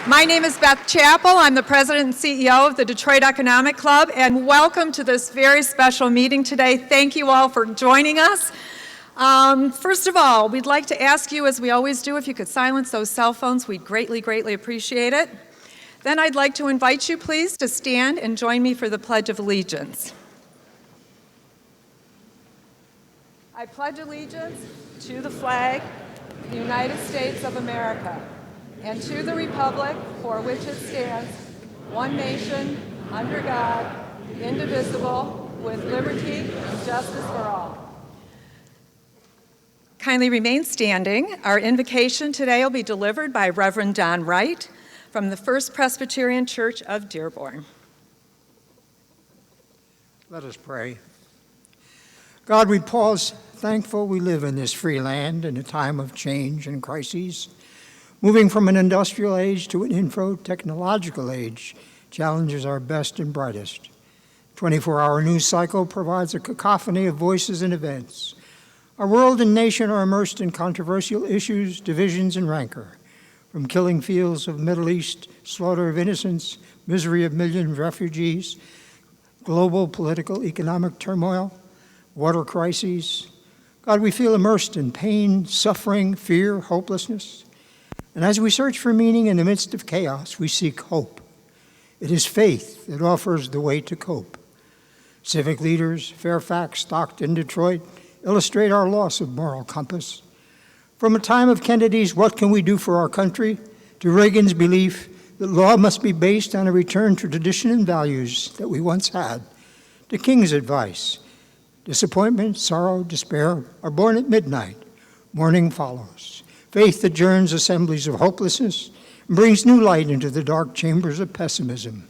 My name is Beth Chappell. I'm the president and CEO of the Detroit Economic Club, and welcome to this very special meeting today. Thank you all for joining us. First of all, we'd like to ask you, as we always do, if you could silence those cell phones. We'd greatly, greatly appreciate it. Then I'd like to invite you, please, to stand and join me for the Pledge of Allegiance. I pledge allegiance to the flag of the United States of America, and to the republic for which it stands, one nation, under God, indivisible, with liberty and justice for all. Kindly remain standing. Our invocation today will be delivered by Reverend Don Wright from the First Presbyterian Church of Dearborn. Let us pray. God, we pause thankful we live in this free land in a time of change and crises. Moving from an industrial age to an info-technological age challenges our best and brightest. 24-hour news cycle provides a cacophony of voices and events. Our world and nation are immersed in controversial issues, divisions, and rancor. From killing fields of Middle East, slaughter of innocents, misery of millions of refugees, global political economic turmoil, water crises. God, we feel immersed in pain, suffering, fear, hopelessness. And as we search for meaning in the midst of chaos, we seek hope. It is faith that offers the way to cope. Civic leaders, Fairfax, Stockton, Detroit, illustrate our loss of moral compass. From a time of Kennedy's "What can we do for our country?" to Reagan's belief that law must be based on a return to tradition and values that we once had, to King's advice, disappointment, sorrow, despair are born at midnight. Morning follows. Faith adjourns assemblies of hopelessness and brings new light into the dark chambers of pessimism.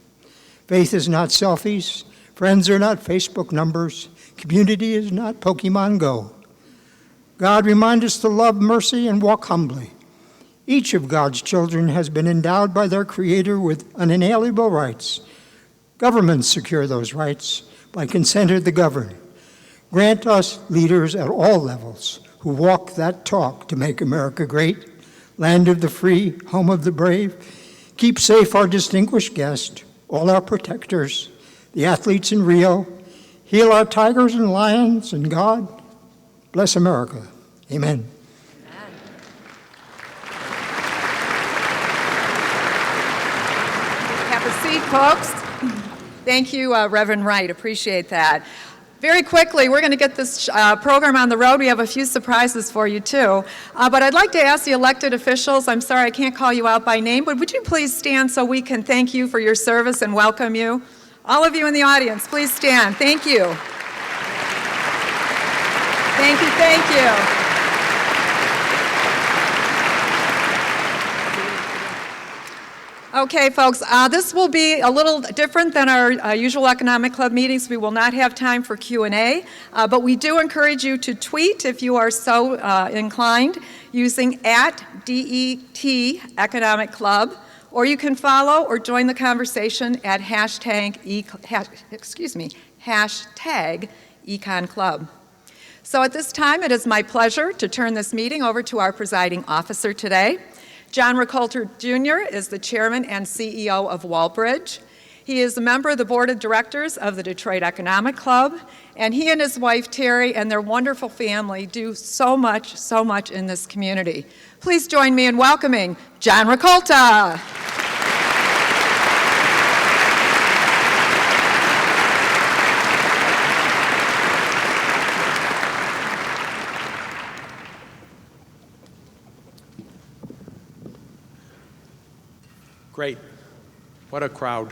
Faith is not selfies. Friends are not Facebook numbers. Community is not Pokemon Go. God, remind us to love mercy and walk humbly. Each of God's children has been endowed by their Creator with unalienable rights. Governments secure those rights by consent of the governed. Grant us leaders at all levels who walk that talk to make America great, land of the free, home of the brave. Keep safe our distinguished guests, all our protectors, the athletes in Rio. Heal our tigers and lions, and God, bless America. Amen. Have a seat, folks. Thank you, Reverend Wright. Appreciate that. Very quickly, we're going to get this program on the road. We have a few surprises for you, too. But I'd like to ask the elected officials, I'm sorry I can't call you out by name, but would you please stand so we can thank you for your service and welcome you? All of you in the audience, please stand. Thank you. Thank you, thank you. Okay, folks, this will be a little different than our usual Economic Club meetings. We will not have time for Q&A, but we do encourage you to tweet if you are so inclined using @DET Economic Club, or you can follow or join the conversation at hashtag Econ Club. So at this time, it is my pleasure to turn this meeting over to our presiding officer today. John Ricolter Jr. is the chairman and CEO of Walbridge. He is a member of the board of directors of the Detroit Economic Club, and he and his wife Terry and their wonderful family do so much in this community. Please join me in welcoming John Ricolter. Great. What a crowd.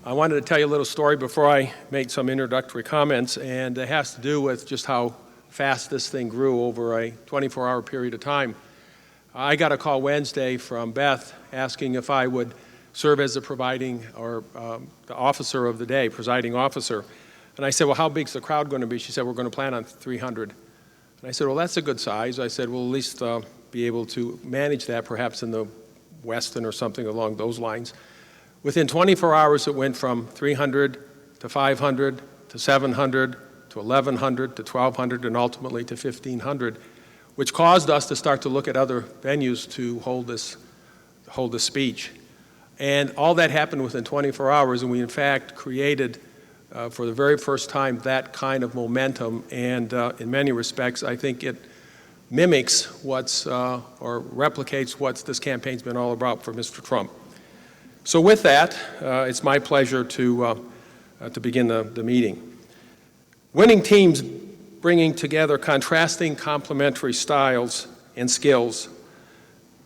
I wanted to tell you a little story before I make some introductory comments, and it has to do with just how fast this thing grew over a 24-hour period of time. I got a call Wednesday from Beth asking if I would serve as the the officer of the day, presiding officer. And I said, well, how big's the crowd going to be? She said, we're going to plan on 300. And I said, well, that's a good size. I said, we'll at least be able to manage that perhaps in the Weston or something along those lines. Within 24 hours, it went from 300 to 500 to 700 to 1,100 to 1,200 and ultimately to 1,500, which caused us to start to look at other venues to hold this speech. And all that happened within 24 hours, and we in fact created, for the very first time, that kind of momentum, and in many respects, I think it mimics what's, or replicates what this campaign's been all about for Mr. Trump. So with that, it's my pleasure to begin the meeting. Winning teams bringing together contrasting complementary styles and skills.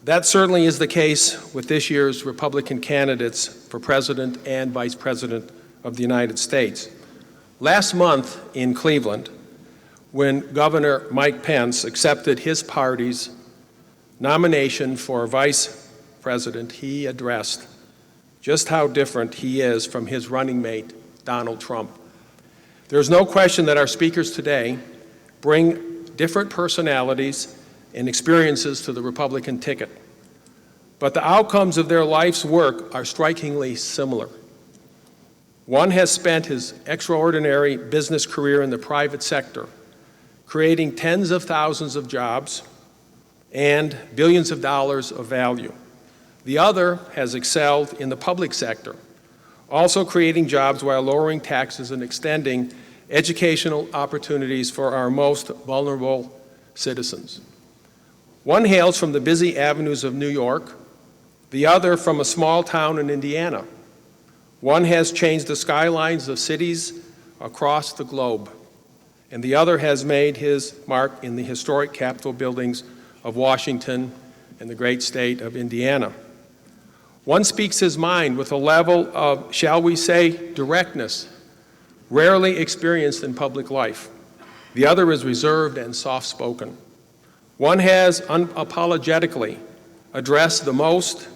That certainly is the case with this year's Republican candidates for President and Vice President of the United States. Last month in Cleveland, when Governor Mike Pence accepted his party's nomination for Vice President, he addressed just how different he is from his running mate, Donald Trump. There's no question that our speakers today bring different personalities and experiences to the Republican ticket. But the outcomes of their life's work are strikingly similar. One has spent his extraordinary business career in the private sector, creating tens of thousands of jobs and billions of dollars of value. The other has excelled in the public sector, also creating jobs while lowering taxes and extending educational opportunities for our most vulnerable citizens. One hails from the busy avenues of New York, the other from a small town in Indiana. One has changed the skylines of cities across the globe, and the other has made his mark in the historic Capitol buildings of Washington and the great state of Indiana. One speaks his mind with a level of, shall we say, directness rarely experienced in public life. The other is reserved and soft-spoken. One has unapologetically addressed the most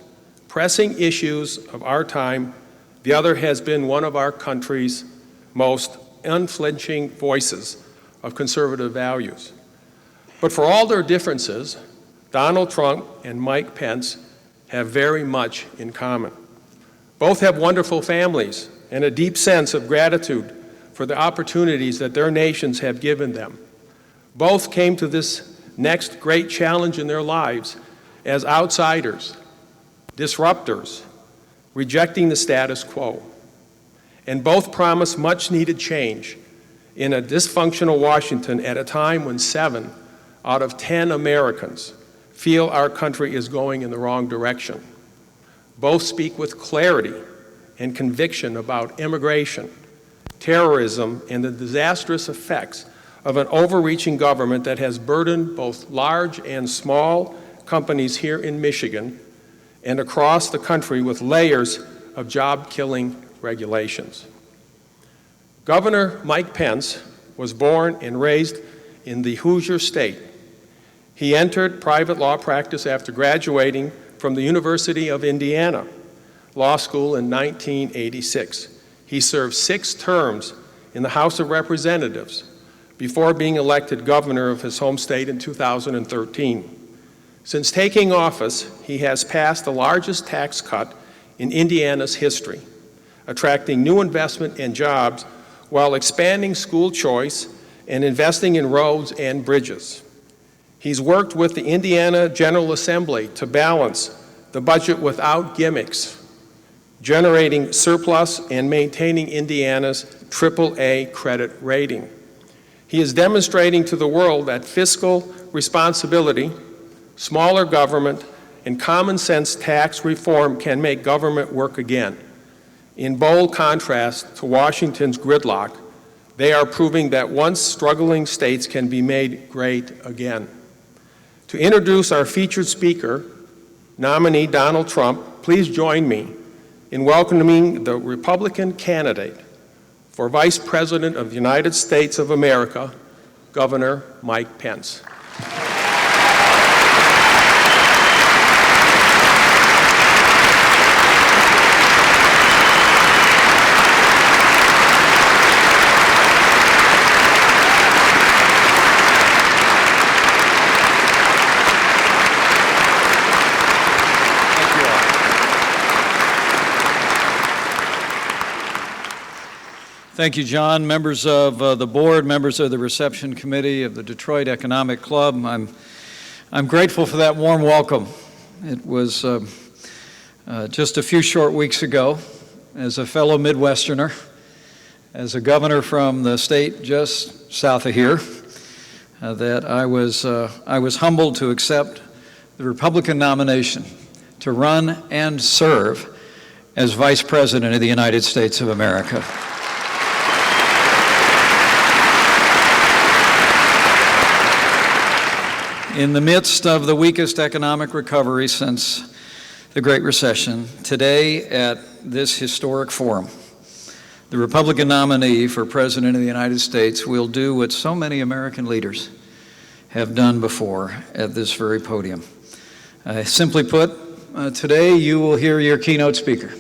pressing issues of our time. The other has been one of our country's most unflinching voices of conservative values. But for all their differences, Donald Trump and Mike Pence have very much in common. Both have wonderful families and a deep sense of gratitude for the opportunities that their nations have given them. Both came to this next great challenge in their lives as outsiders, disruptors, rejecting the status quo. And both promise much needed change in a dysfunctional Washington at a time when 7 out of 10 Americans feel our country is going in the wrong direction. Both speak with clarity and conviction about immigration, terrorism, and the disastrous effects of an overreaching government that has burdened both large and small companies here in Michigan and across the country with layers of job-killing regulations. Governor Mike Pence was born and raised in the Hoosier State. He entered private law practice after graduating from the University of Indiana Law School in 1986. He served 6 terms in the House of Representatives before being elected governor of his home state in 2013. Since taking office, he has passed the largest tax cut in Indiana's history, attracting new investment and jobs while expanding school choice and investing in roads and bridges. He's worked with the Indiana General Assembly to balance the budget without gimmicks, generating surplus and maintaining Indiana's AAA credit rating. He is demonstrating to the world that fiscal responsibility, smaller government, and common sense tax reform can make government work again. In bold contrast to Washington's gridlock, they are proving that once struggling states can be made great again. To introduce our featured speaker, nominee Donald Trump, please join me in welcoming the Republican candidate for Vice President of the United States of America, Governor Mike Pence. Thank you, John. Members of the board, members of the reception committee of the Detroit Economic Club, I'm grateful for that warm welcome. It was Just a few short weeks ago, as a fellow Midwesterner, as a governor from the state just south of here, that I was humbled to accept the Republican nomination to run and serve as Vice President of the United States of America. In the midst of the weakest economic recovery since the Great Recession, today at this historic forum, the Republican nominee for President of the United States will do what so many American leaders have done before at this very podium. Simply put, today you will hear your keynote speaker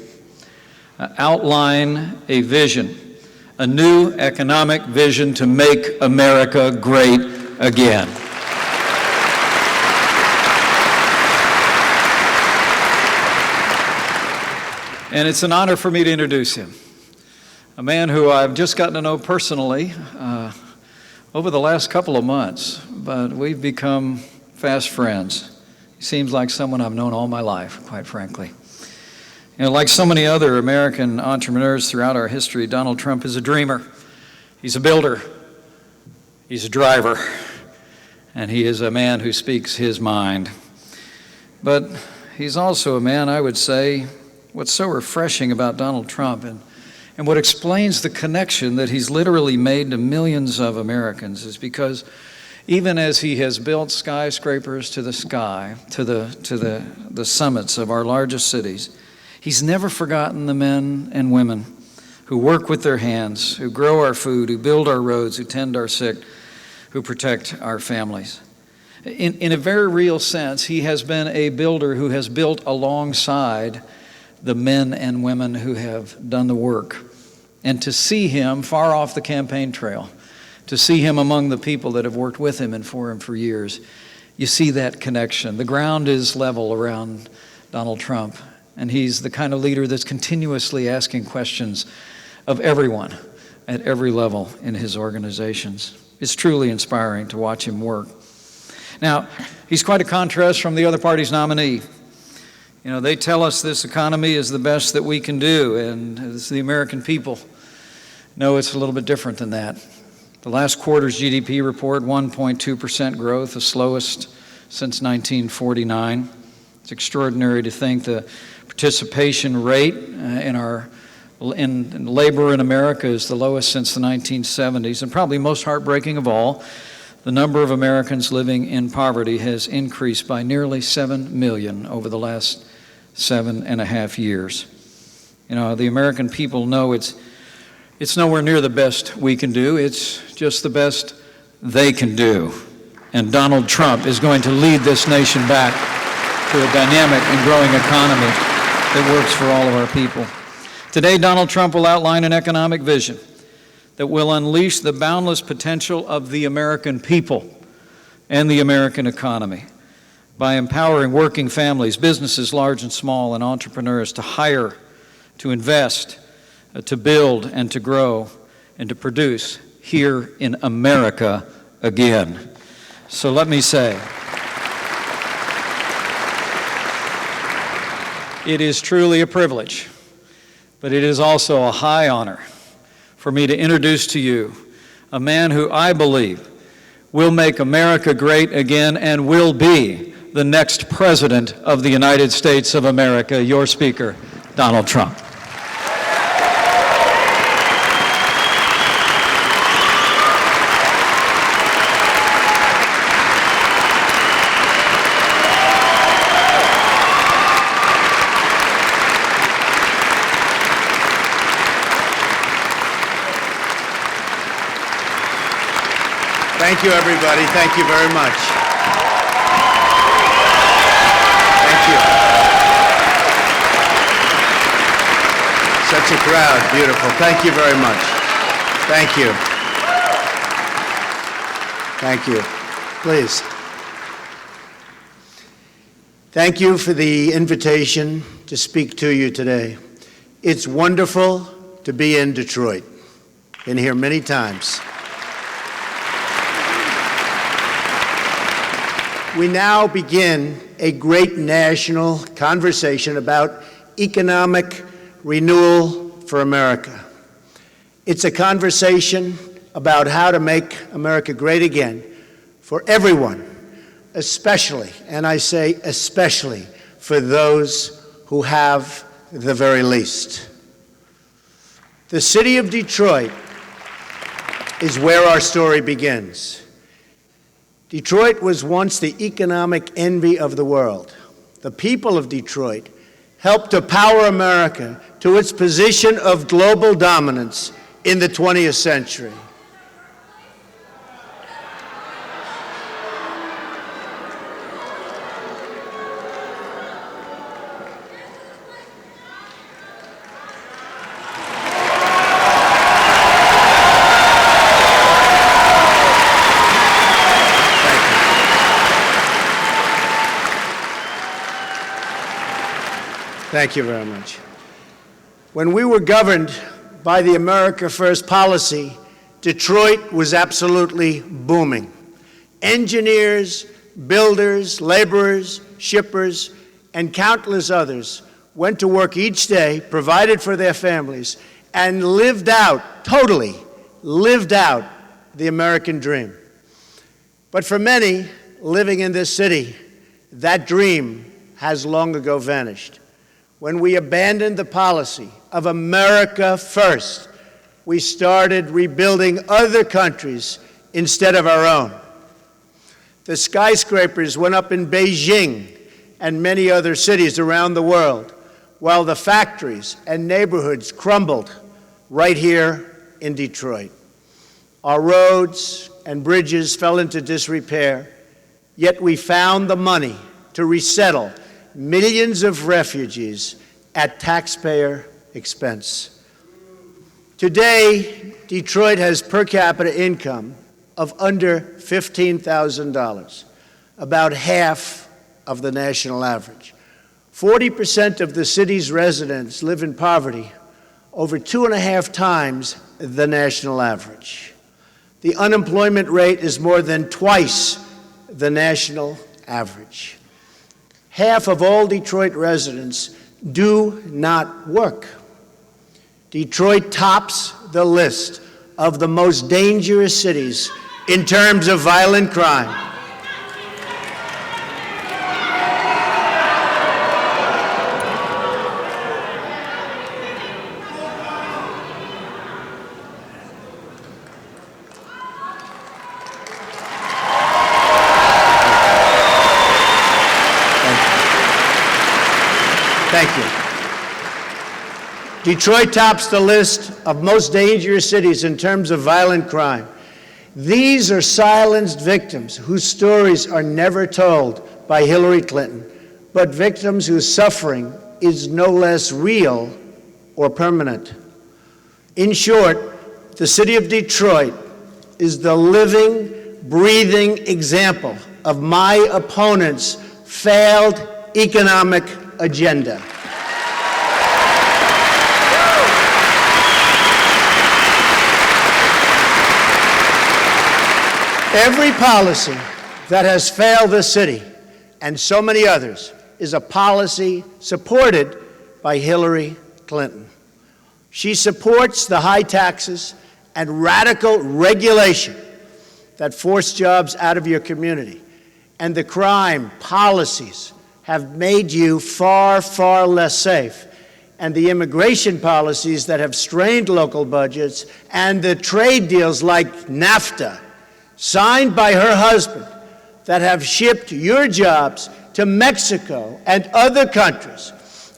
outline a vision, a new economic vision to make America great again. And it's an honor for me to introduce him, a man who I've just gotten to know personally over the last couple of months, but we've become fast friends. He seems like someone I've known all my life, quite frankly. You know, like so many other American entrepreneurs throughout our history, Donald Trump is a dreamer. He's a builder. He's a driver. And he is a man who speaks his mind. But he's also a man, I would say, what's so refreshing about Donald Trump and what explains the connection that he's literally made to millions of Americans is because even as he has built skyscrapers to the sky, to the summits of our largest cities, he's never forgotten the men and women who work with their hands, who grow our food, who build our roads, who tend our sick, who protect our families. In a very real sense, he has been a builder who has built alongside the men and women who have done the work. And to see him far off the campaign trail, to see him among the people that have worked with him and for him for years, you see that connection. The ground is level around Donald Trump, and he's the kind of leader that's continuously asking questions of everyone at every level in his organizations. It's truly inspiring to watch him work. Now, he's quite a contrast from the other party's nominee. You know, they tell us this economy is the best that we can do, and it's the American people. No, it's a little bit different than that. The last quarter's GDP report, 1.2% growth, the slowest since 1949. It's extraordinary to think the participation rate in labor in America is the lowest since the 1970s, and probably most heartbreaking of all, the number of Americans living in poverty has increased by nearly 7 million over the last 7.5 years. You know, the American people know it's nowhere near the best we can do. It's just the best they can do. And Donald Trump is going to lead this nation back to a dynamic and growing economy that works for all of our people. Today, Donald Trump will outline an economic vision that will unleash the boundless potential of the American people and the American economy by empowering working families, businesses large and small, and entrepreneurs to hire, to invest, to build, and to grow, and to produce here in America again. So let me say, it is truly a privilege, but it is also a high honor for me to introduce to you a man who I believe will make America great again and will be the next President of the United States of America, your Speaker, Donald Trump. Thank you, everybody. Thank you very much. Thank you. Such a crowd. Beautiful. Thank you very much. Thank you. Thank you. Please. Thank you for the invitation to speak to you today. It's wonderful to be in Detroit. Been here many times. We now begin a great national conversation about economic renewal for America. It's a conversation about how to make America great again for everyone, especially, and I say especially, for those who have the very least. The city of Detroit is where our story begins. Detroit was once the economic envy of the world. The people of Detroit helped to power America to its position of global dominance in the 20th century. Thank you very much. When we were governed by the America First policy, Detroit was absolutely booming. Engineers, builders, laborers, shippers, and countless others went to work each day, provided for their families, and totally lived out the American dream. But for many living in this city, that dream has long ago vanished. When we abandoned the policy of America First, we started rebuilding other countries instead of our own. The skyscrapers went up in Beijing and many other cities around the world, while the factories and neighborhoods crumbled right here in Detroit. Our roads and bridges fell into disrepair, yet we found the money to resettle millions of refugees at taxpayer expense. Today, Detroit has per capita income of under $15,000, about half of the national average. 40% of the city's residents live in poverty, over 2.5 times the national average. The unemployment rate is more than twice the national average. Half of all Detroit residents do not work. Detroit tops the list of the most dangerous cities in terms of violent crime. Thank you. Detroit tops the list of most dangerous cities in terms of violent crime. These are silenced victims whose stories are never told by Hillary Clinton, but victims whose suffering is no less real or permanent. In short, the city of Detroit is the living, breathing example of my opponent's failed economic agenda. Every policy that has failed this city and so many others is a policy supported by Hillary Clinton. She supports the high taxes and radical regulation that force jobs out of your community, and the crime policies have made you far, far less safe, and the immigration policies that have strained local budgets, and the trade deals like NAFTA, signed by her husband, that have shipped your jobs to Mexico and other countries.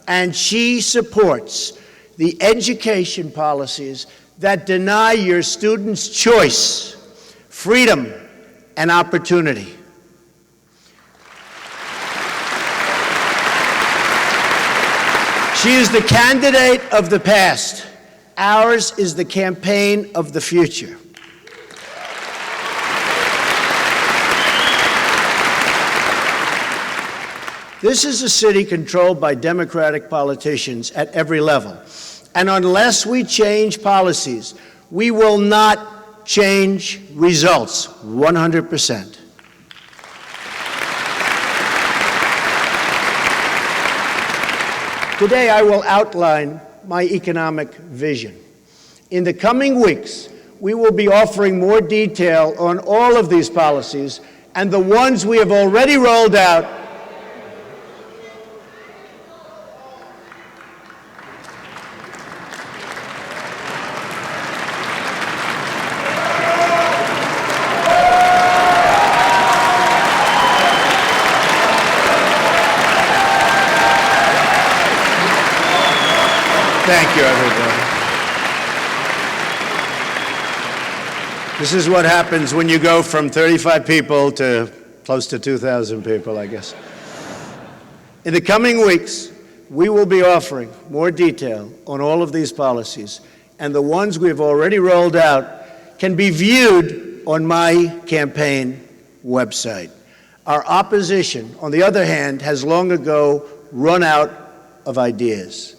And she supports the education policies that deny your students choice, freedom, and opportunity. She is the candidate of the past. Ours is the campaign of the future. This is a city controlled by Democratic politicians at every level. And unless we change policies, we will not change results 100%. Today, I will outline my economic vision. In the coming weeks, we will be offering more detail on all of these policies and the ones we have already rolled out. Thank you, everybody. This is what happens when you go from 35 people to close to 2,000 people, I guess. In the coming weeks, we will be offering more detail on all of these policies, and the ones we've already rolled out can be viewed on my campaign website. Our opposition, on the other hand, has long ago run out of ideas.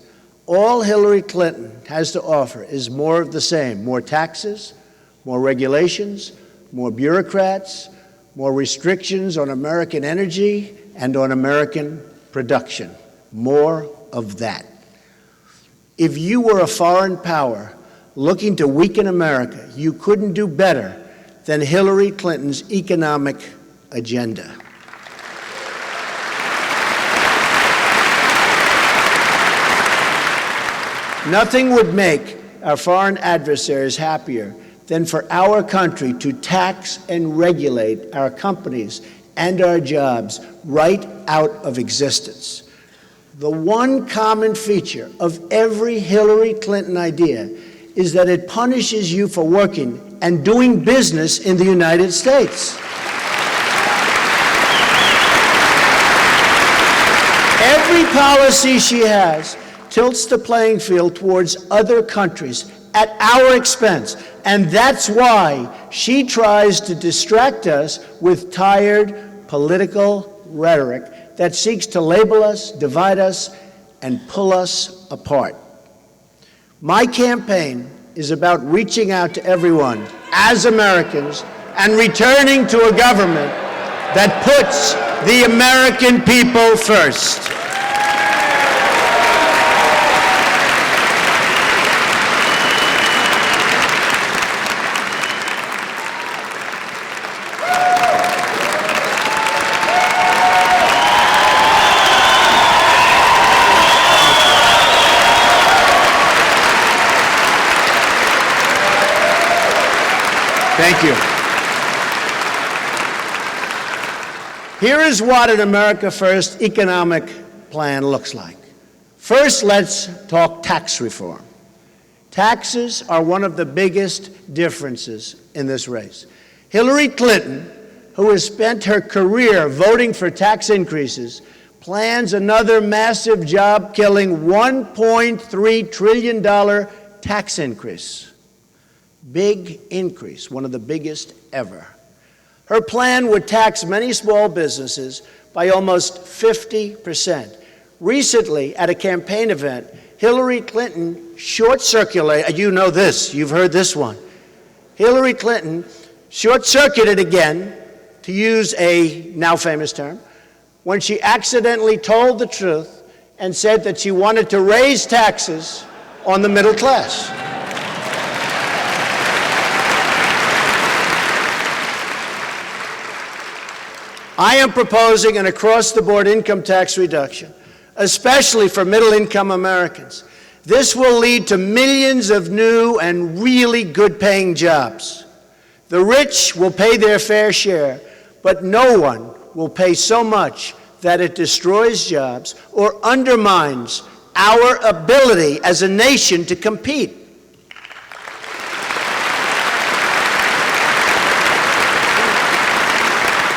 All Hillary Clinton has to offer is more of the same: more taxes, more regulations, more bureaucrats, more restrictions on American energy and on American production. More of that. If you were a foreign power looking to weaken America, you couldn't do better than Hillary Clinton's economic agenda. Nothing would make our foreign adversaries happier than for our country to tax and regulate our companies and our jobs right out of existence. The one common feature of every Hillary Clinton idea is that it punishes you for working and doing business in the United States. Every policy she has tilts the playing field towards other countries at our expense. And that's why she tries to distract us with tired political rhetoric that seeks to label us, divide us, and pull us apart. My campaign is about reaching out to everyone as Americans and returning to a government that puts the American people first. Thank you. Here is what an America First economic plan looks like. First, let's talk tax reform. Taxes are one of the biggest differences in this race. Hillary Clinton, who has spent her career voting for tax increases, plans another massive job-killing $1.3 trillion tax increase. Big increase, one of the biggest ever. Her plan would tax many small businesses by almost 50%. Recently, at a campaign event, Hillary Clinton short-circuited, you know this, you've heard this one. Hillary Clinton short-circuited again, to use a now famous term, when she accidentally told the truth and said that she wanted to raise taxes on the middle class. I am proposing an across-the-board income tax reduction, especially for middle-income Americans. This will lead to millions of new and really good-paying jobs. The rich will pay their fair share, but no one will pay so much that it destroys jobs or undermines our ability as a nation to compete.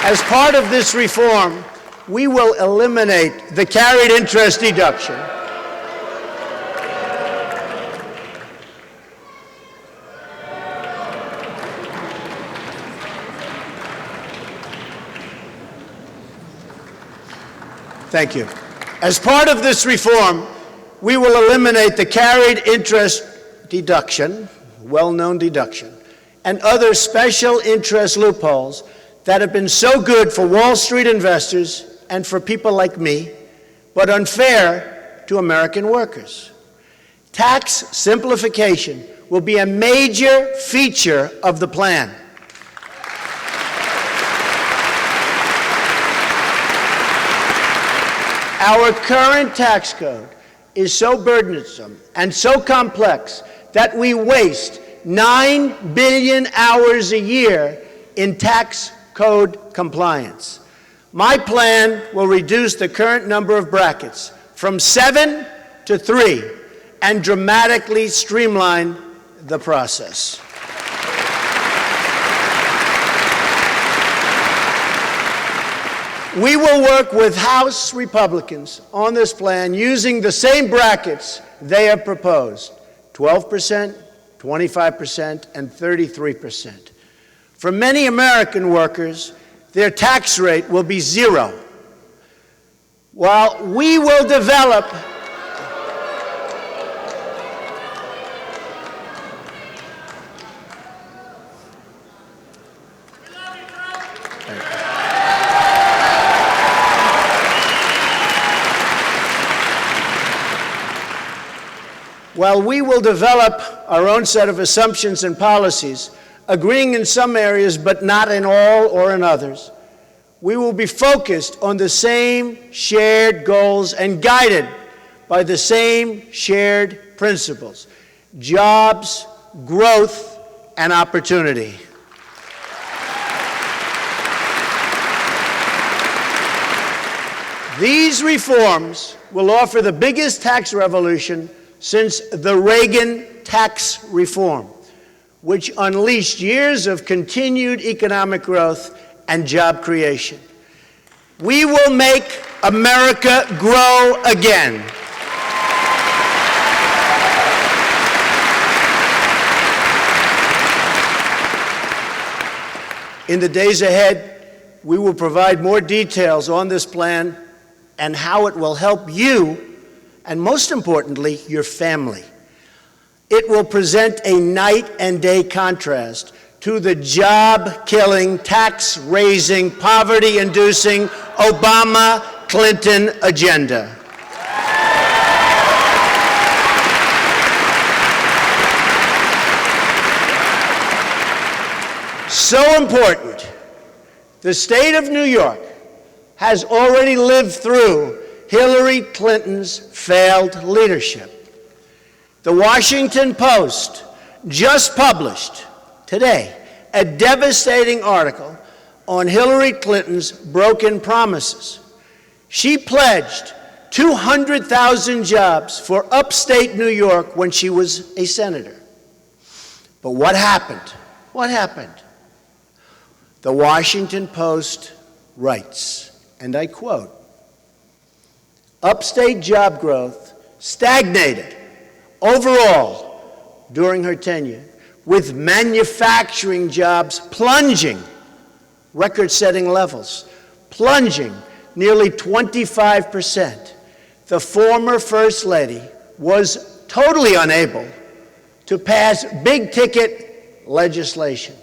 As part of this reform, we will eliminate the carried interest deduction. Thank you. As part of this reform, we will eliminate the carried interest deduction, well-known deduction, and other special interest loopholes that have been so good for Wall Street investors and for people like me, but unfair to American workers. Tax simplification will be a major feature of the plan. Our current tax code is so burdensome and so complex that we waste 9 billion hours a year in tax code compliance. My plan will reduce the current number of brackets from 7 to 3 and dramatically streamline the process. We will work with House Republicans on this plan using the same brackets they have proposed: 12%, 25%, and 33%. For many American workers, their tax rate will be 0. While we will develop our own set of assumptions and policies, agreeing in some areas but not in all or in others, we will be focused on the same shared goals and guided by the same shared principles: jobs, growth, and opportunity. These reforms will offer the biggest tax revolution since the Reagan tax reform, which unleashed years of continued economic growth and job creation. We will make America grow again. In the days ahead, we will provide more details on this plan and how it will help you, and most importantly, your family. It will present a night and day contrast to the job-killing, tax-raising, poverty-inducing Obama-Clinton agenda. So important, the state of New York has already lived through Hillary Clinton's failed leadership. The Washington Post just published today a devastating article on Hillary Clinton's broken promises. She pledged 200,000 jobs for upstate New York when she was a senator. But what happened? What happened? The Washington Post writes, and I quote, "Upstate job growth stagnated overall during her tenure, with manufacturing jobs plunging, record-setting levels, plunging nearly 25%. The former First Lady was totally unable to pass big-ticket legislation.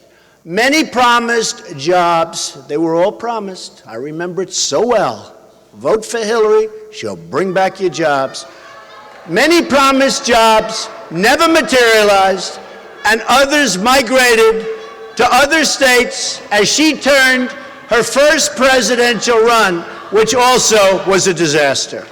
Many promised jobs, they were all promised. I remember it so well. Vote for Hillary, she'll bring back your jobs. Many promised jobs never materialized, and others migrated to other states as she turned her first presidential run, which also was a disaster."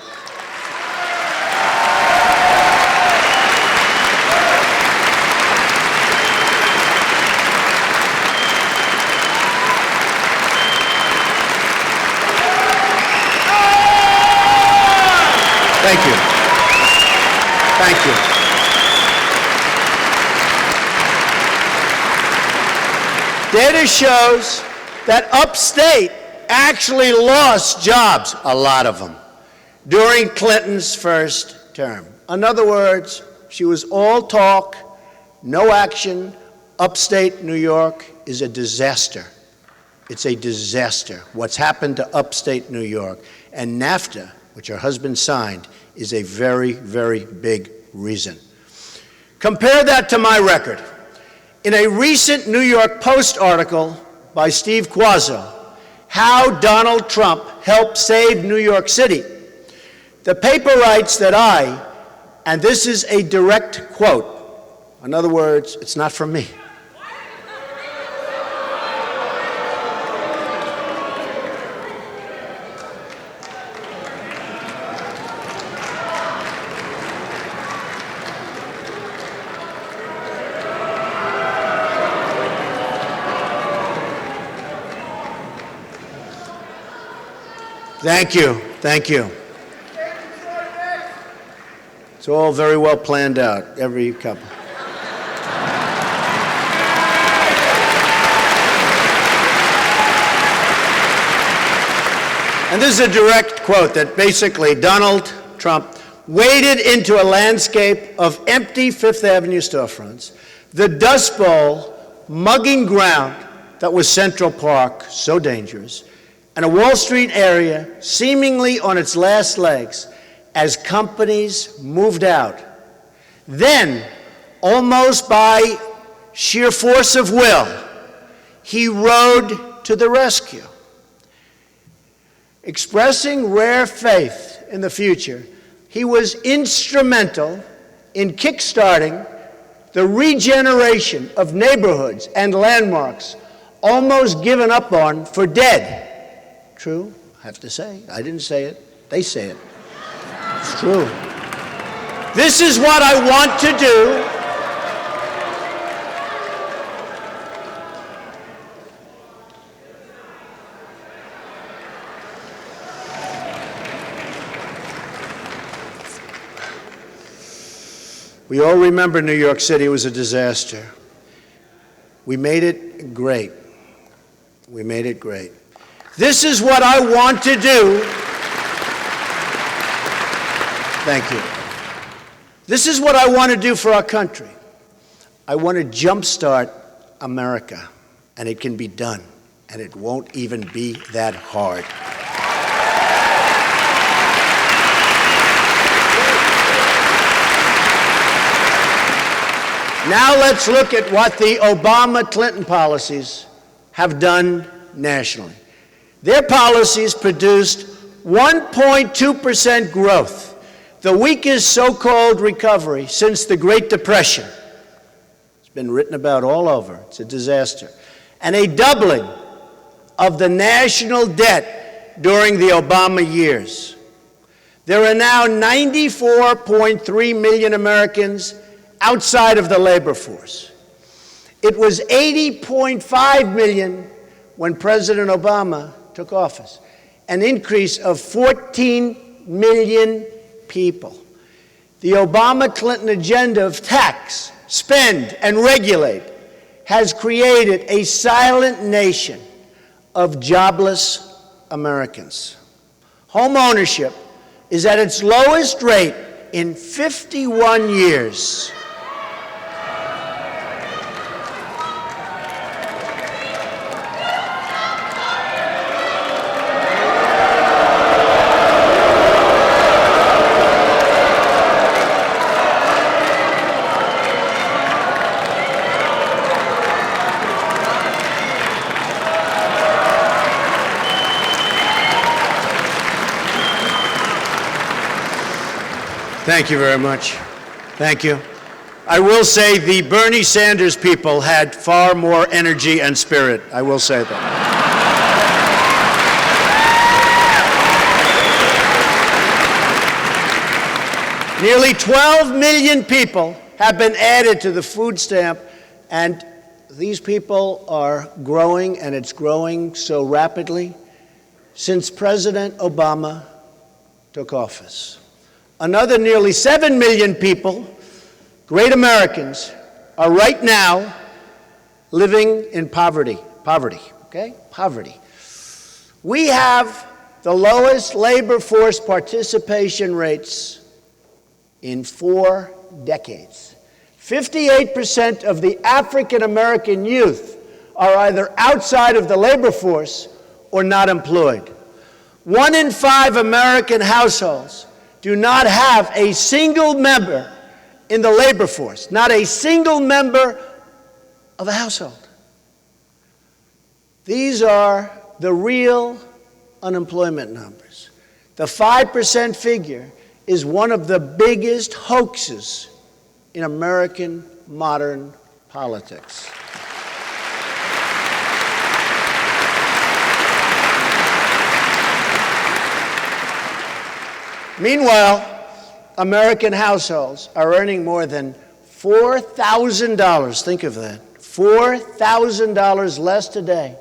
Thank you. Thank you. Data shows that upstate actually lost jobs, a lot of them, during Clinton's first term. In other words, she was all talk, no action. Upstate New York is a disaster. It's a disaster. What's happened to upstate New York. And NAFTA, which her husband signed, is a very, very big reason. Compare that to my record. In a recent New York Post article by Steve Quazzo, How Donald Trump Helped Save New York City, The paper writes that and this is a direct quote, in other words, it's not from me. Thank you. Thank you. It's all very well planned out, every couple. And this is a direct quote that basically Donald Trump waded into a landscape of empty Fifth Avenue storefronts, the Dust Bowl, mugging ground that was Central Park, so dangerous, and a Wall Street area seemingly on its last legs as companies moved out. Then, almost by sheer force of will, he rode to the rescue. Expressing rare faith in the future, he was instrumental in kickstarting the regeneration of neighborhoods and landmarks almost given up on for dead. True, I have to say. I didn't say it. They say it. It's true. This is what I want to do. We all remember New York City was a disaster. We made it great. We made it great. This is what I want to do. Thank you. This is what I want to do for our country. I want to jumpstart America, and it can be done, and it won't even be that hard. Now let's look at what the Obama-Clinton policies have done nationally. Their policies produced 1.2% growth, the weakest so-called recovery since the Great Depression. It's been written about all over. It's a disaster. And a doubling of the national debt during the Obama years. There are now 94.3 million Americans outside of the labor force. It was 80.5 million when President Obama took office, an increase of 14 million people. The Obama-Clinton agenda of tax, spend, and regulate has created a silent nation of jobless Americans. Home ownership is at its lowest rate in 51 years. Thank you very much. Thank you. I will say the Bernie Sanders people had far more energy and spirit. I will say that. Nearly 12 million people have been added to the food stamp, and these people are growing, and it's growing so rapidly since President Obama took office. Another nearly 7 million people, great Americans, are right now living in poverty. Poverty. We have the lowest labor force participation rates in 4 decades. 58% of the African American youth are either outside of the labor force or not employed. 1 in 5 American households do not have a single member in the labor force, not a single member of a household. These are the real unemployment numbers. The 5% figure is one of the biggest hoaxes in American modern politics. Meanwhile, American households are earning more than $4,000, think of that, $4,000 less today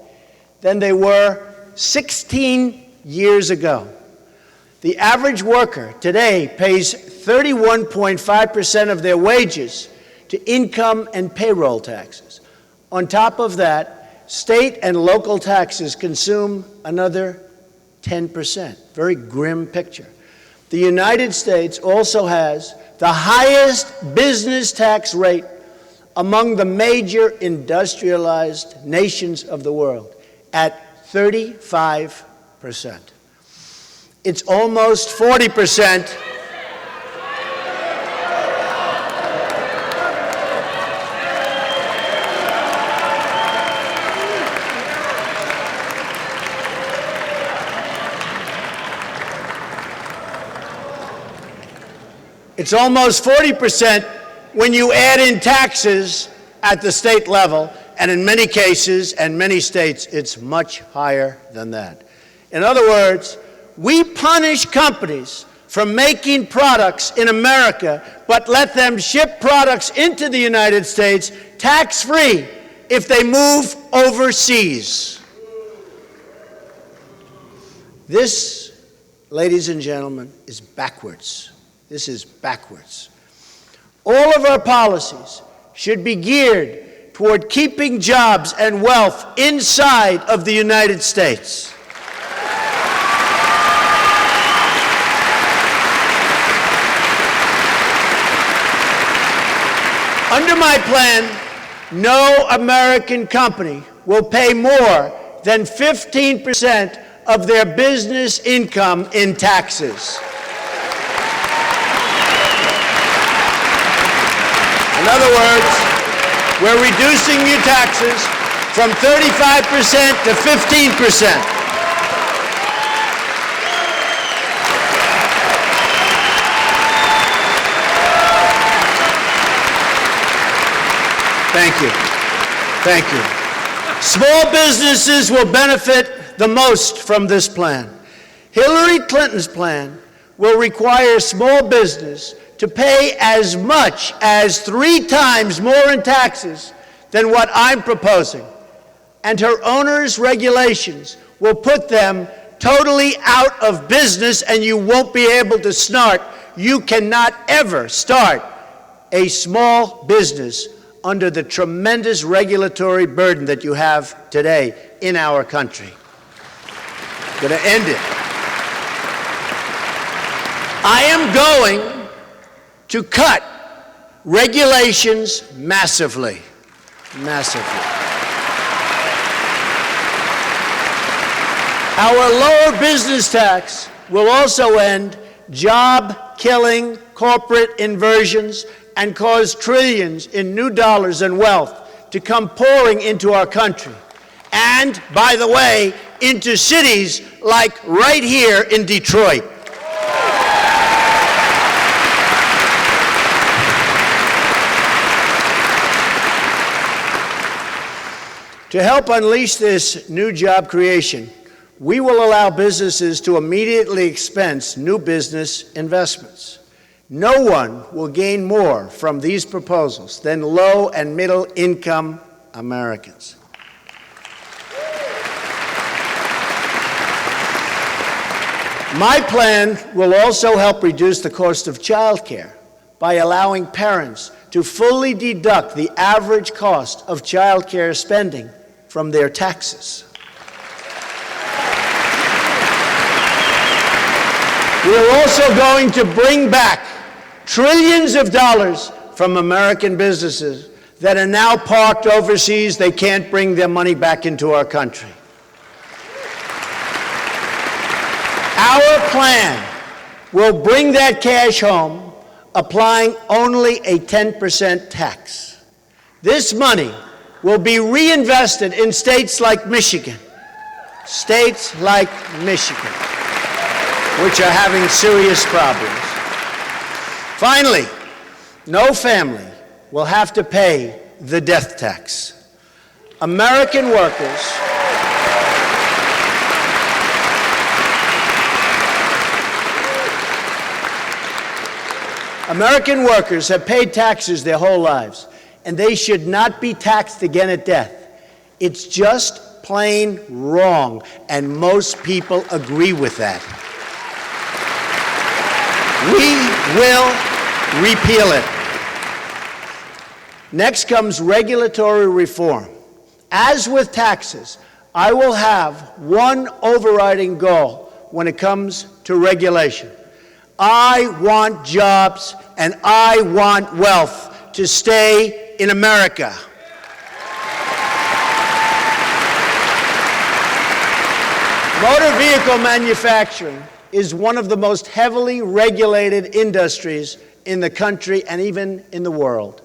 than they were 16 years ago. The average worker today pays 31.5% of their wages to income and payroll taxes. On top of that, state and local taxes consume another 10%. Very grim picture. The United States also has the highest business tax rate among the major industrialized nations of the world at 35%. It's almost 40%. It's almost 40% when you add in taxes at the state level, and in many cases and many states, it's much higher than that. In other words, we punish companies for making products in America, but let them ship products into the United States tax-free if they move overseas. This, ladies and gentlemen, is backwards. This is backwards. All of our policies should be geared toward keeping jobs and wealth inside of the United States. Under my plan, no American company will pay more than 15% of their business income in taxes. In other words, we're reducing your taxes from 35% to 15%. Thank you. Thank you. Small businesses will benefit the most from this plan. Hillary Clinton's plan will require small business to pay as much as 3 times more in taxes than what I'm proposing. And her owner's regulations will put them totally out of business, and you won't be able to start. You cannot ever start a small business under the tremendous regulatory burden that you have today in our country. I'm going to end it. I am going to cut regulations massively. Massively. Our lower business tax will also end job-killing corporate inversions and cause trillions in new dollars and wealth to come pouring into our country. And, by the way, into cities like right here in Detroit. To help unleash this new job creation, we will allow businesses to immediately expense new business investments. No one will gain more from these proposals than low and middle income Americans. My plan will also help reduce the cost of child care by allowing parents to fully deduct the average cost of child care spending from their taxes. We are also going to bring back trillions of dollars from American businesses that are now parked overseas. They can't bring their money back into our country. Our plan will bring that cash home, applying only a 10% tax. This money will be reinvested in states like Michigan. States like Michigan. which are having serious problems. Finally, no family will have to pay the death tax. American workers have paid taxes their whole lives, and they should not be taxed again at death. It's just plain wrong, and most people agree with that. We will repeal it. Next comes regulatory reform. As with taxes, I will have one overriding goal when it comes to regulation. I want jobs and I want wealth to stay in America. Motor vehicle manufacturing is one of the most heavily regulated industries in the country and even in the world.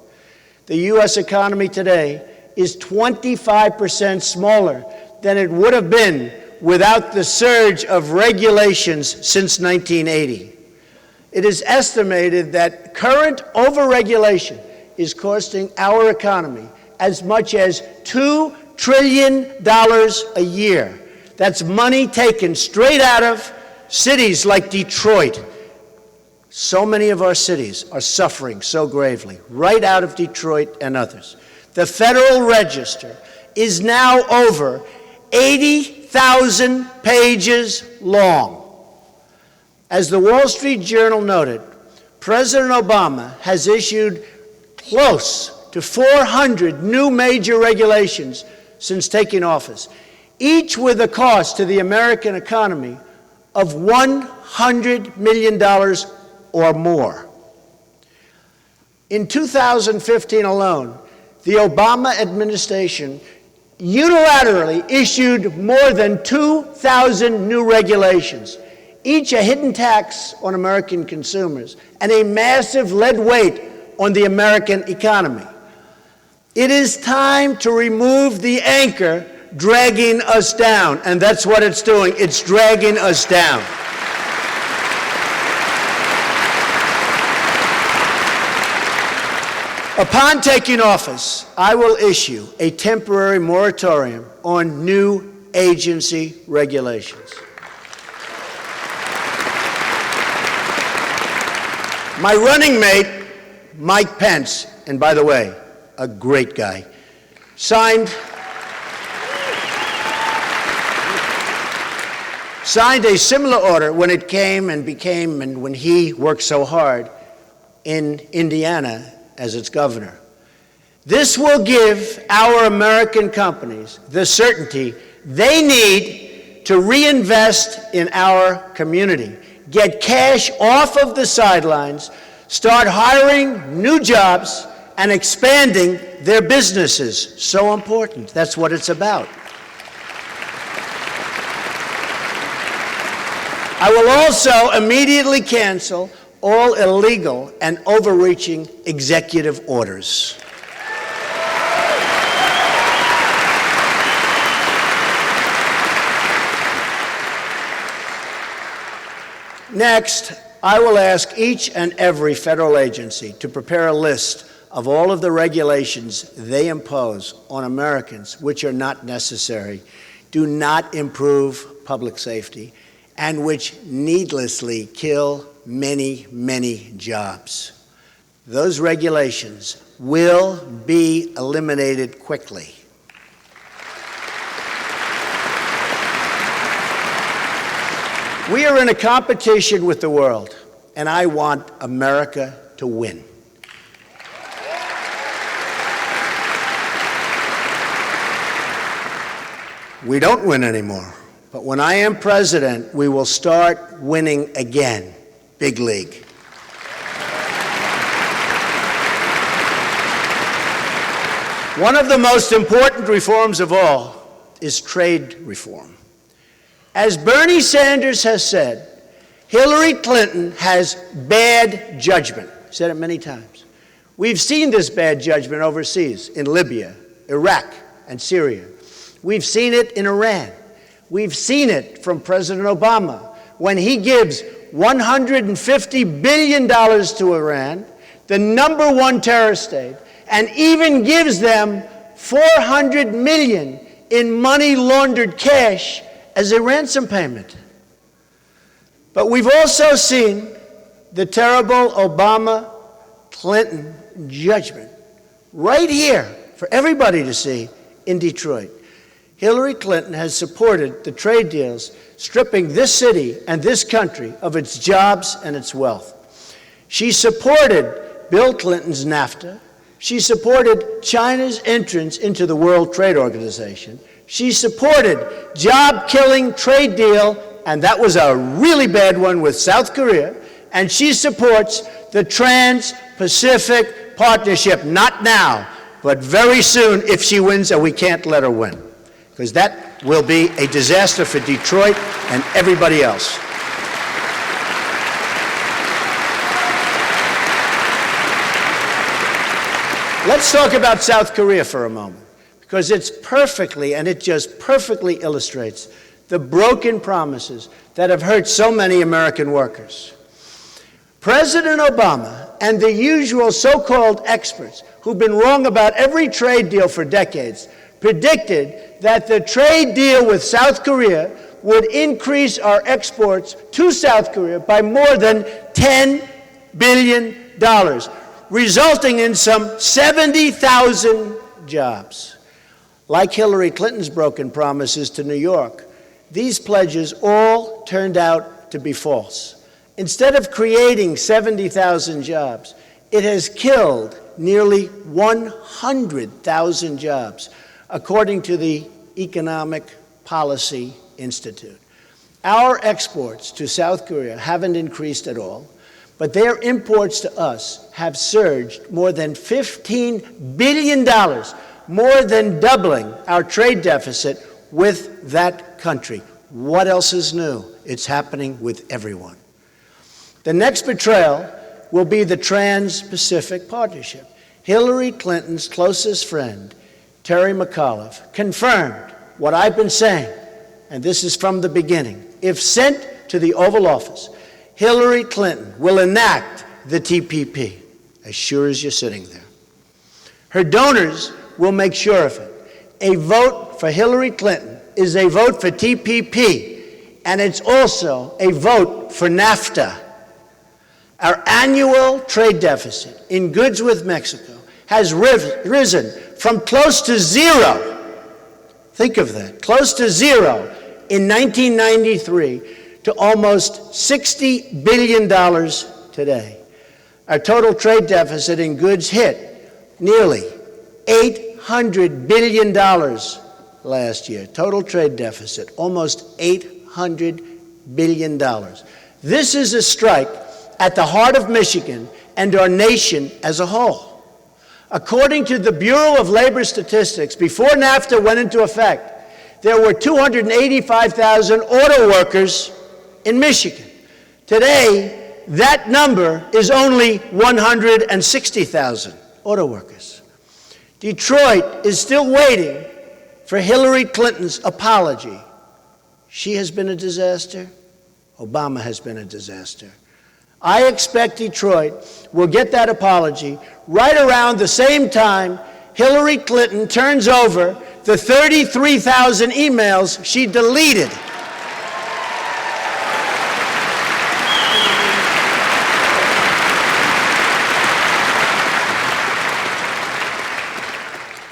The U.S. economy today is 25% smaller than it would have been without the surge of regulations since 1980. It is estimated that current overregulation is costing our economy as much as $2 trillion a year. That's money taken straight out of cities like Detroit. So many of our cities are suffering so gravely, right out of Detroit and others. The Federal Register is now over 80,000 pages long. As the Wall Street Journal noted, President Obama has issued close to 400 new major regulations since taking office, each with a cost to the American economy of $100 million or more. In 2015 alone, the Obama administration unilaterally issued more than 2,000 new regulations, each a hidden tax on American consumers and a massive lead weight on the American economy. It is time to remove the anchor dragging us down, and that's what it's doing. It's dragging us down. Upon taking office, I will issue a temporary moratorium on new agency regulations. My running mate, Mike Pence, and by the way, a great guy, signed a similar order when it came and became, and when he worked so hard in Indiana as its governor. This will give our American companies the certainty they need to reinvest in our community, get cash off of the sidelines, start hiring new jobs, and expanding their businesses. So important. That's what it's about. I will also immediately cancel all illegal and overreaching executive orders. Next, I will ask each and every federal agency to prepare a list of all of the regulations they impose on Americans which are not necessary, do not improve public safety, and which needlessly kill many, many jobs. Those regulations will be eliminated quickly. We are in a competition with the world, and I want America to win. We don't win anymore, but when I am president, we will start winning again. Big league. One of the most important reforms of all is trade reform. As Bernie Sanders has said, Hillary Clinton has bad judgment. Said it many times. We've seen this bad judgment overseas in Libya, Iraq, and Syria. We've seen it in Iran. We've seen it from President Obama when he gives $150 billion to Iran, the #1 terror state, and even gives them $400 million in money laundered cash as a ransom payment. But we've also seen the terrible Obama-Clinton judgment right here for everybody to see in Detroit. Hillary Clinton has supported the trade deals stripping this city and this country of its jobs and its wealth. She supported Bill Clinton's NAFTA. She supported China's entrance into the World Trade Organization. She supported job-killing trade deal, and that was a really bad one with South Korea. And she supports the Trans-Pacific Partnership, not now, but very soon if she wins, and we can't let her win, because that will be a disaster for Detroit and everybody else. Let's talk about South Korea for a moment, because it just perfectly illustrates the broken promises that have hurt so many American workers. President Obama and the usual so-called experts who've been wrong about every trade deal for decades predicted that the trade deal with South Korea would increase our exports to South Korea by more than $10 billion, resulting in some 70,000 jobs. Like Hillary Clinton's broken promises to New York, these pledges all turned out to be false. Instead of creating 70,000 jobs, it has killed nearly 100,000 jobs, according to the Economic Policy Institute. Our exports to South Korea haven't increased at all, but their imports to us have surged more than $15 billion, more than doubling our trade deficit with that country. What else is new? It's happening with everyone. The next betrayal will be the Trans-Pacific Partnership. Hillary Clinton's closest friend, Terry McAuliffe, confirmed what I've been saying, and this is from the beginning. If sent to the Oval Office, Hillary Clinton will enact the TPP, as sure as you're sitting there. Her donors will make sure of it. A vote for Hillary Clinton is a vote for TPP, and it's also a vote for NAFTA. Our annual trade deficit in goods with Mexico has risen from close to zero, think of that, close to zero in 1993 to almost $60 billion today. Our total trade deficit in goods hit nearly $800 billion last year. Total trade deficit, almost $800 billion. This is a strike at the heart of Michigan and our nation as a whole. According to the Bureau of Labor Statistics, before NAFTA went into effect, there were 285,000 auto workers in Michigan. Today, that number is only 160,000 auto workers. Detroit is still waiting for Hillary Clinton's apology. She has been a disaster. Obama has been a disaster. I expect Detroit will get that apology right around the same time Hillary Clinton turns over the 33,000 emails she deleted.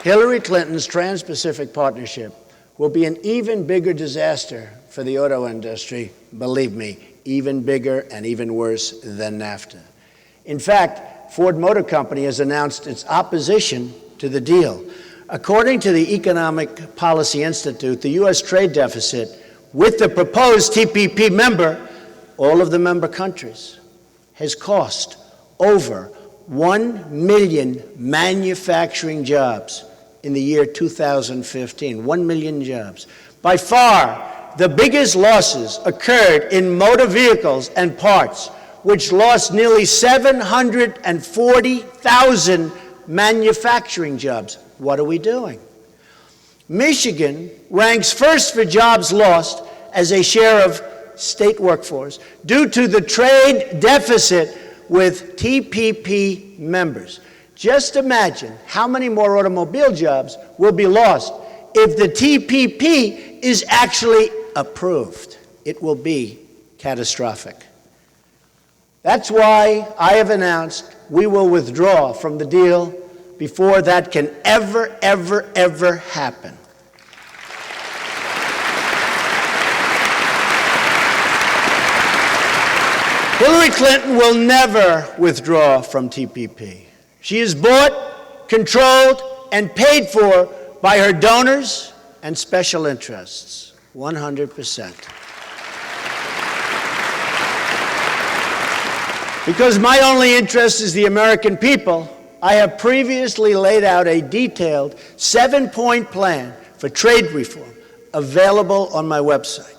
Hillary Clinton's Trans-Pacific Partnership will be an even bigger disaster for the auto industry, believe me, even bigger and even worse than NAFTA. In fact, Ford Motor Company has announced its opposition to the deal. According to the Economic Policy Institute, the U.S. trade deficit with the proposed TPP member, all of the member countries, has cost over 1 million manufacturing jobs in the year 2015, 1 million jobs. By far, the biggest losses occurred in motor vehicles and parts, which lost nearly 740,000 manufacturing jobs. What are we doing? Michigan ranks first for jobs lost as a share of state workforce due to the trade deficit with TPP members. Just imagine how many more automobile jobs will be lost if the TPP is actually approved. It will be catastrophic. That's why I have announced we will withdraw from the deal before that can ever happen. Hillary Clinton will never withdraw from TPP. She is bought, controlled, and paid for by her donors and special interests, 100%. Because my only interest is the American people, I have previously laid out a detailed 7-point plan for trade reform available on my website.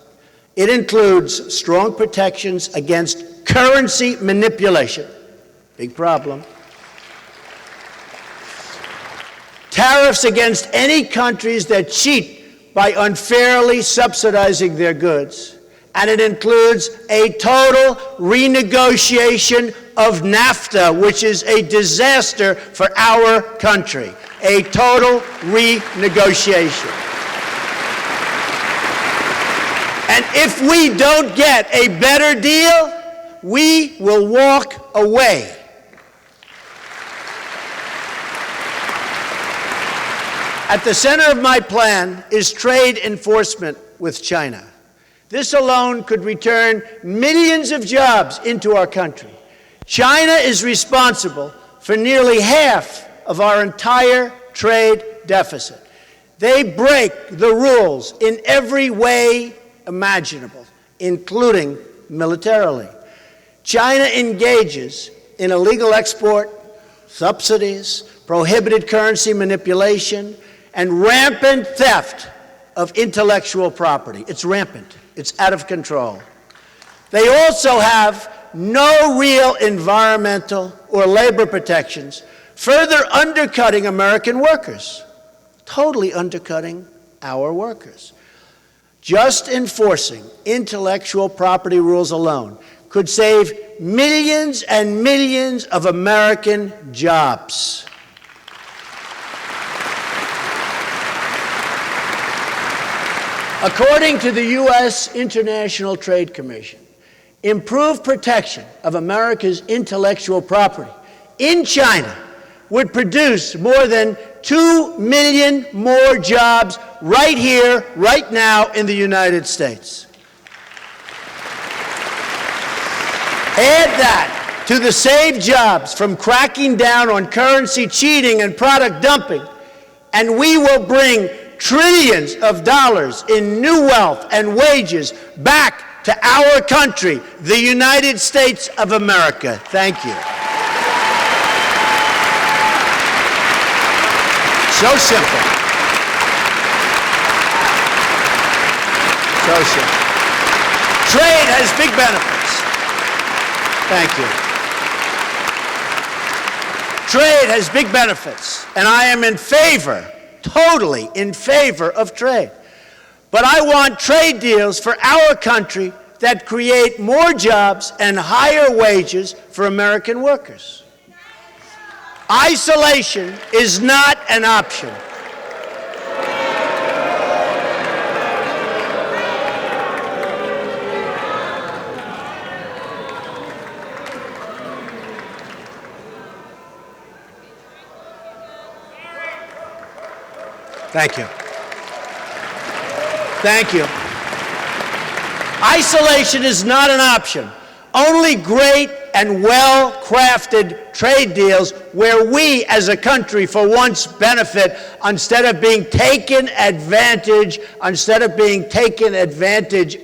It includes strong protections against currency manipulation, big problem. Tariffs against any countries that cheat by unfairly subsidizing their goods. And it includes a total renegotiation of NAFTA, which is a disaster for our country. A total renegotiation. And if we don't get a better deal, we will walk away. At the center of my plan is trade enforcement with China. This alone could return millions of jobs into our country. China is responsible for nearly half of our entire trade deficit. They break the rules in every way imaginable, including militarily. China engages in illegal export, subsidies, prohibited currency manipulation, and rampant theft of intellectual property. It's rampant. It's out of control. They also have no real environmental or labor protections, further undercutting American workers, totally undercutting our workers. Just enforcing intellectual property rules alone could save millions and millions of American jobs. According to the U.S. International Trade Commission, improved protection of America's intellectual property in China would produce more than 2 million more jobs right here, right now in the United States. Add that to the saved jobs from cracking down on currency cheating and product dumping, and we will bring trillions of dollars in new wealth and wages back to our country, the United States of America. Thank you. So simple. So simple. Trade has big benefits. Thank you. Trade has big benefits, and I am in favor, totally in favor of trade. But I want trade deals for our country that create more jobs and higher wages for American workers. Isolation is not an option. Thank you. Thank you. Isolation is not an option. Only great and well-crafted trade deals where we as a country for once benefit instead of being taken advantage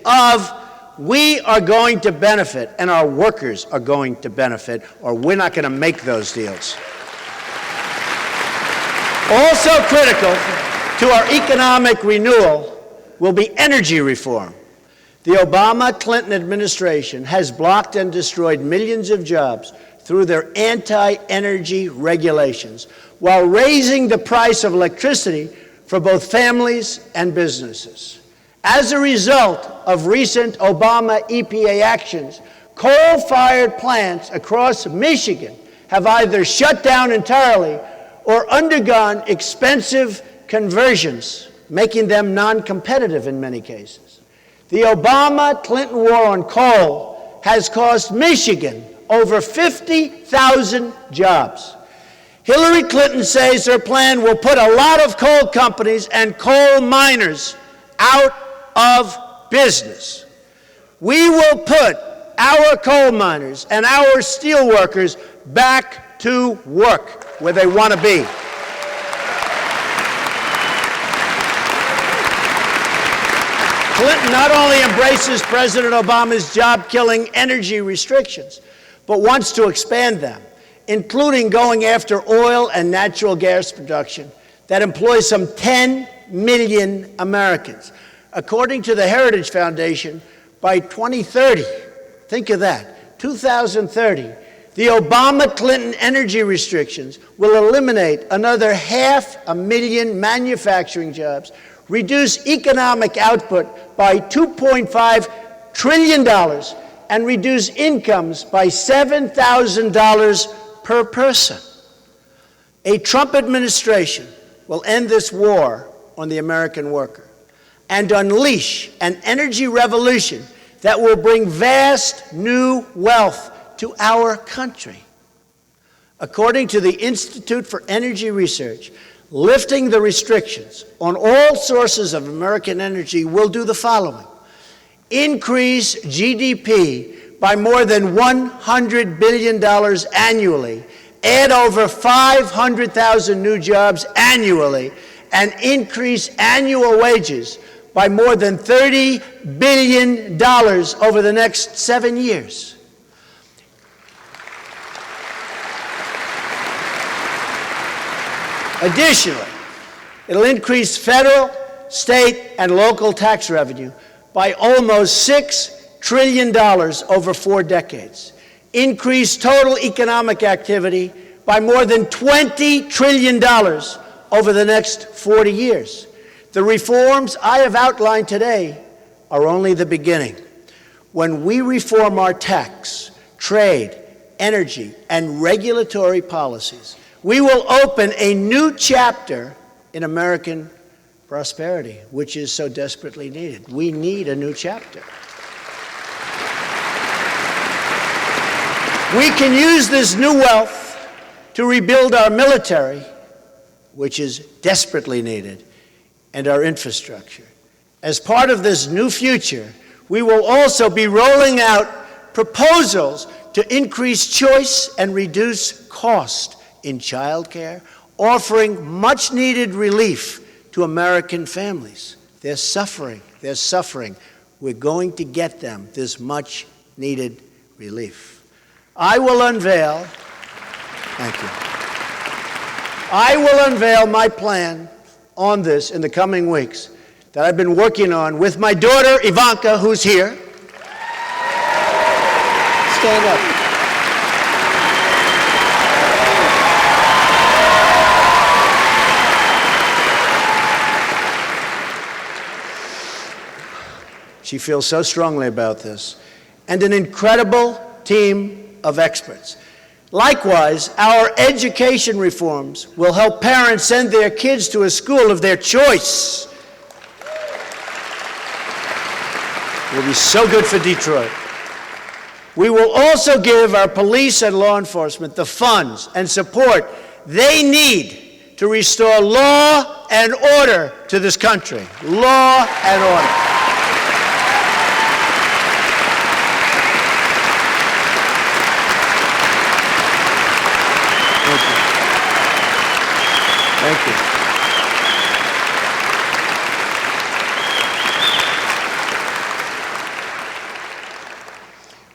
of, we are going to benefit and our workers are going to benefit, or we're not going to make those deals. Also critical to our economic renewal will be energy reform. The Obama-Clinton administration has blocked and destroyed millions of jobs through their anti-energy regulations, while raising the price of electricity for both families and businesses. As a result of recent Obama EPA actions, coal-fired plants across Michigan have either shut down entirely or undergone expensive conversions, making them non-competitive in many cases. The Obama-Clinton war on coal has cost Michigan over 50,000 jobs. Hillary Clinton says her plan will put a lot of coal companies and coal miners out of business. We will put our coal miners and our steel workers back to work where they want to be. Clinton not only embraces President Obama's job-killing energy restrictions, but wants to expand them, including going after oil and natural gas production that employs some 10 million Americans. According to the Heritage Foundation, by 2030, think of that, 2030, the Obama-Clinton energy restrictions will eliminate another 500,000 manufacturing jobs, reduce economic output by $2.5 trillion, and reduce incomes by $7,000 per person. A Trump administration will end this war on the American worker and unleash an energy revolution that will bring vast new wealth to our country. According to the Institute for Energy Research, lifting the restrictions on all sources of American energy will do the following: increase GDP by more than $100 billion annually, add over 500,000 new jobs annually, and increase annual wages by more than $30 billion over the next 7 years. Additionally, it'll increase federal, state, and local tax revenue by almost $6 trillion over 4 decades, increase total economic activity by more than $20 trillion over the next 40 years. The reforms I have outlined today are only the beginning. When we reform our tax, trade, energy, and regulatory policies, we will open a new chapter in American prosperity, which is so desperately needed. We need a new chapter. We can use this new wealth to rebuild our military, which is desperately needed, and our infrastructure. As part of this new future, we will also be rolling out proposals to increase choice and reduce cost in childcare, offering much-needed relief to American families. They're suffering. They're suffering. We're going to get them this much-needed relief. I will unveil, thank you. I will unveil my plan on this in the coming weeks that I've been working on with my daughter, Ivanka, who's here. Stand up. She feels so strongly about this, and an incredible team of experts. Likewise, our education reforms will help parents send their kids to a school of their choice. It will be so good for Detroit. We will also give our police and law enforcement the funds and support they need to restore law and order to this country. Law and order. Thank you.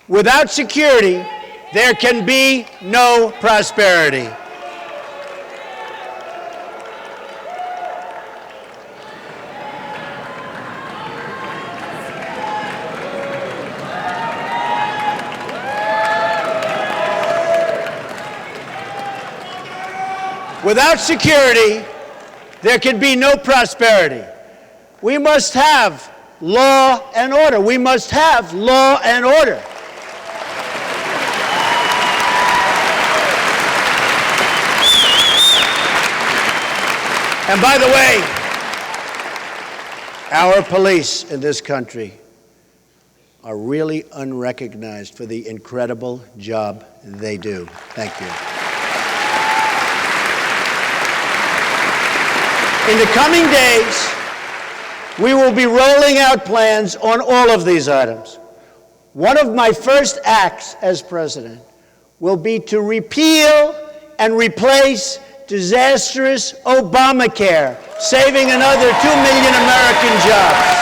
Without security, there can be no prosperity. Without security, there can be no prosperity. We must have law and order. We must have law and order. And by the way, our police in this country are really unrecognized for the incredible job they do. Thank you. In the coming days, we will be rolling out plans on all of these items. One of my first acts as president will be to repeal and replace disastrous Obamacare, saving another 2 million American jobs.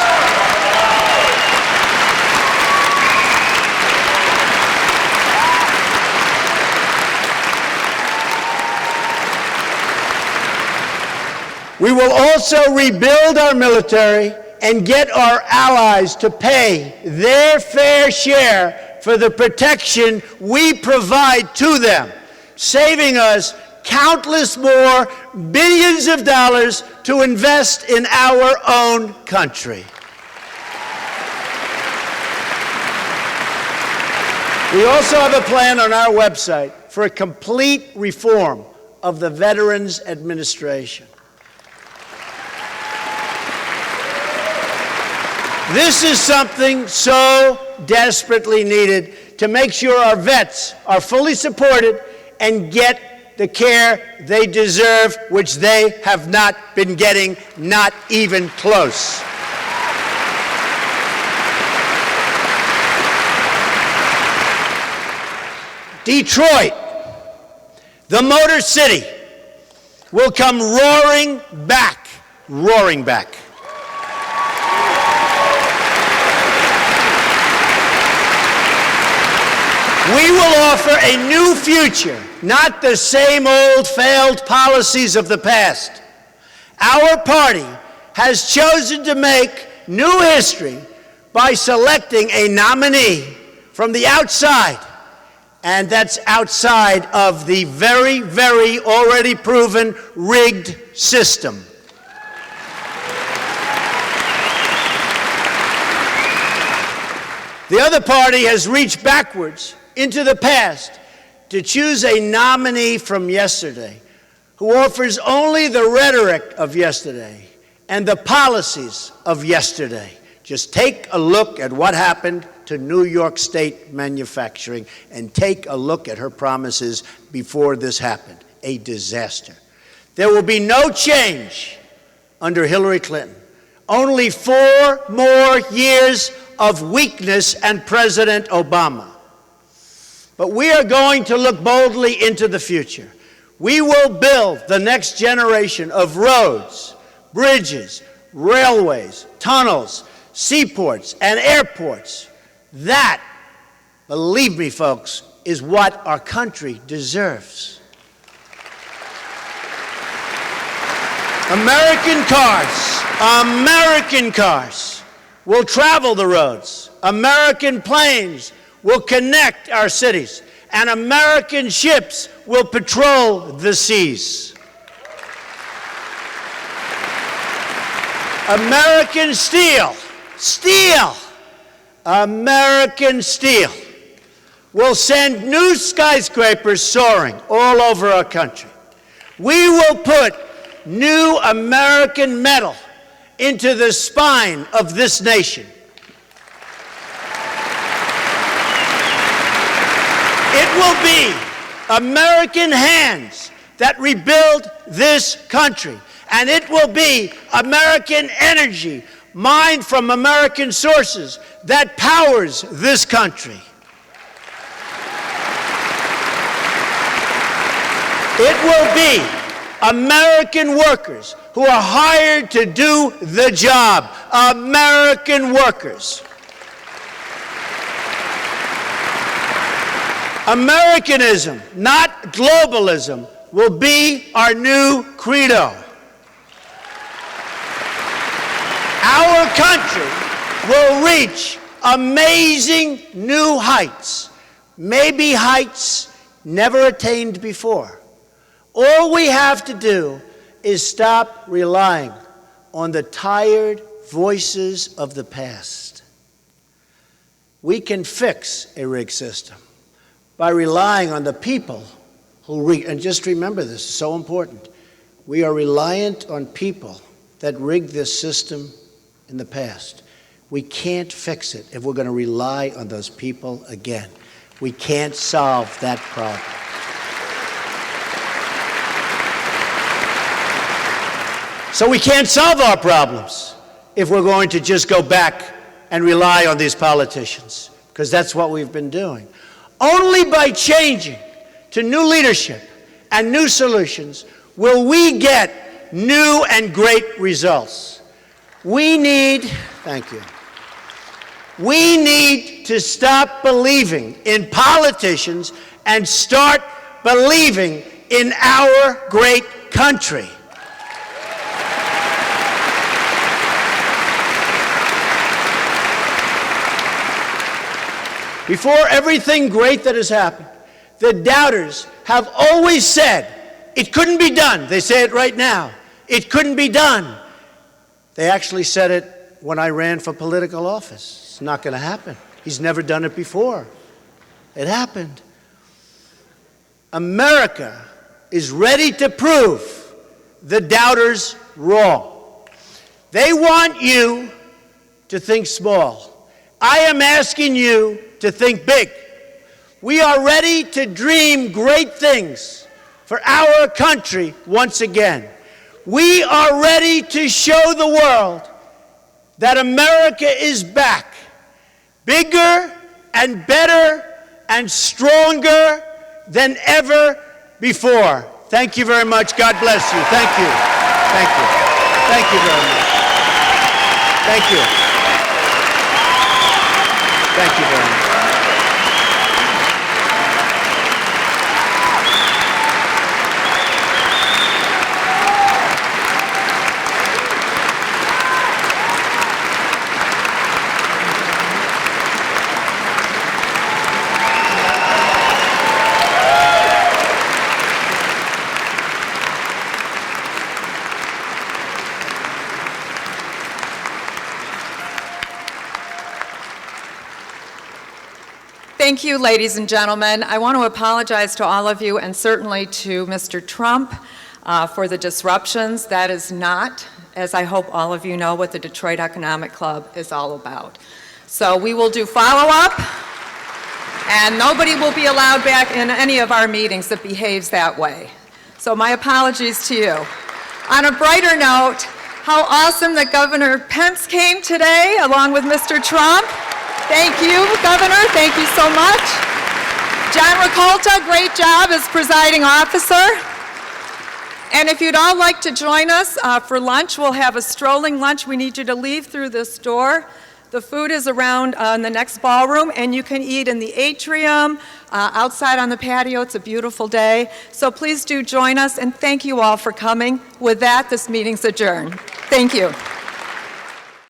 We will also rebuild our military and get our allies to pay their fair share for the protection we provide to them, saving us countless more billions of dollars to invest in our own country. We also have a plan on our website for a complete reform of the Veterans Administration. This is something so desperately needed to make sure our vets are fully supported and get the care they deserve, which they have not been getting, not even close. Detroit, the Motor City, will come roaring back, roaring back. We will offer a new future, not the same old failed policies of the past. Our party has chosen to make new history by selecting a nominee from the outside, and that's outside of the very, very already proven rigged system. The other party has reached backwards into the past to choose a nominee from yesterday who offers only the rhetoric of yesterday and the policies of yesterday. Just take a look at what happened to New York State manufacturing and take a look at her promises before this happened. A disaster. There will be no change under Hillary Clinton. Only 4 more years of weakness and President Obama. But we are going to look boldly into the future. We will build the next generation of roads, bridges, railways, tunnels, seaports, and airports. That, believe me, folks, is what our country deserves. American cars will travel the roads. American planes will connect our cities, and American ships will patrol the seas. American steel, American steel will send new skyscrapers soaring all over our country. We will put new American metal into the spine of this nation. It will be American hands that rebuild this country, and it will be American energy mined from American sources that powers this country. It will be American workers who are hired to do the job. American workers. Americanism, not globalism, will be our new credo. Our country will reach amazing new heights, maybe heights never attained before. All we have to do is stop relying on the tired, voices of the past. We can fix a rigged system by relying on the people who rig. And just remember this, is so important. We are reliant on people that rigged this system in the past. We can't fix it if we're going to rely on those people again. We can't solve that problem. So we can't solve our problems if we're going to just go back and rely on these politicians, because that's what we've been doing. Only by changing to new leadership and new solutions will we get new and great results. We need to stop believing in politicians and start believing in our great country. Before everything great that has happened, the doubters have always said, it couldn't be done. They say it right now. It couldn't be done. They actually said it when I ran for political office. It's not going to happen. He's never done it before. It happened. America is ready to prove the doubters wrong. They want you to think small. I am asking you to think big. We are ready to dream great things for our country once again. We are ready to show the world that America is back, bigger and better and stronger than ever before. Thank you very much. God bless you. Thank you. Thank you. Thank you very much. Thank you. Thank you very much. Thank you, ladies and gentlemen. I want to apologize to all of you and certainly to Mr. Trump for the disruptions. That is not, as I hope all of you know, what the Detroit Economic Club is all about. So we will do follow-up, and nobody will be allowed back in any of our meetings that behaves that way. So my apologies to you. On a brighter note, how awesome that Governor Pence came today along with Mr. Trump. Thank you, Governor. Thank you so much. John Ricolta, great job as presiding officer. And if you'd all like to join us for lunch, we'll have a strolling lunch. We need you to leave through this door. The food is around in the next ballroom, and you can eat in the atrium, outside on the patio. It's a beautiful day. So please do join us, and thank you all for coming. With that, this meeting's adjourned. Thank you.